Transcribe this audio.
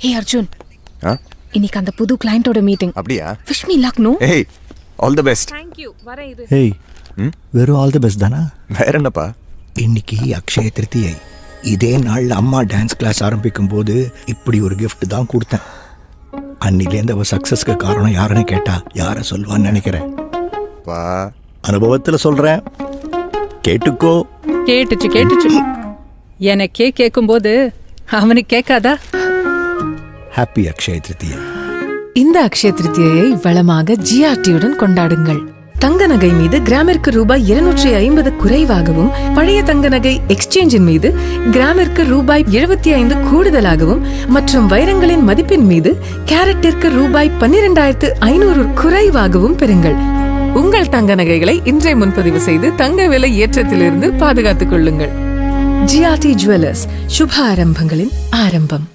ஹே அர்ஜுன், இன்னைக்கு அந்த புது கிளையண்டோட மீட்டிங். அப்படியா? Wish me luck. நோ ஏய், all the best. Thank you. வரேன் இரு. ஏய், வெறும் ஆல் தி பெஸ்ட் தானா? வேற என்னப்பா? இன்னைக்கு அக்ஷய திருத்தியை. இதே நாள்ல அம்மா டான்ஸ் கிளாஸ் ஆரம்பிக்கும் போது இப்படி ஒரு gift தான் கொடுத்தேன். அன்னிலேருந்து அவ சக்சஸ்க்கு காரணம் யாருன்னு கேட்டா யார சொல்வான்னு நினைக்கிறேன். பா, அனுபவத்துல சொல்றேன், கேட்டுக்கோ. கேட்டுச்சு. எனக்கே கேட்கும்போது அவனுக்கு கேட்காதா? ஹாப்பி அக்ஷய திருத்தியை. இந்த அக்ஷய திருத்தியை வளமாக ஜிஆர்டியுடன் கொண்டாடுங்கள். தங்க நகை மீது கிராமிற்கு ரூபாய் 250 குறைவாகவும், பழைய தங்க நகை எக்ஸ்சேஞ்சின் மீது கிராமிற்கு ரூபாய் 75 கூடுதலாகவும் மற்றும் வைரங்களின் மதிப்பின் மீது கேரட்டிற்கு ரூபாய் 12,500 குறைவாகவும் பெறுங்கள். உங்கள் தங்க நகைகளை இன்றைய முன்பதிவு செய்து தங்க விலை ஏற்றத்திலிருந்து பாதுகாத்துக் கொள்ளுங்கள். ஜிஆர்டி ஜுவல்லர்ஸ், சுப ஆரம்பங்களின் ஆரம்பம்.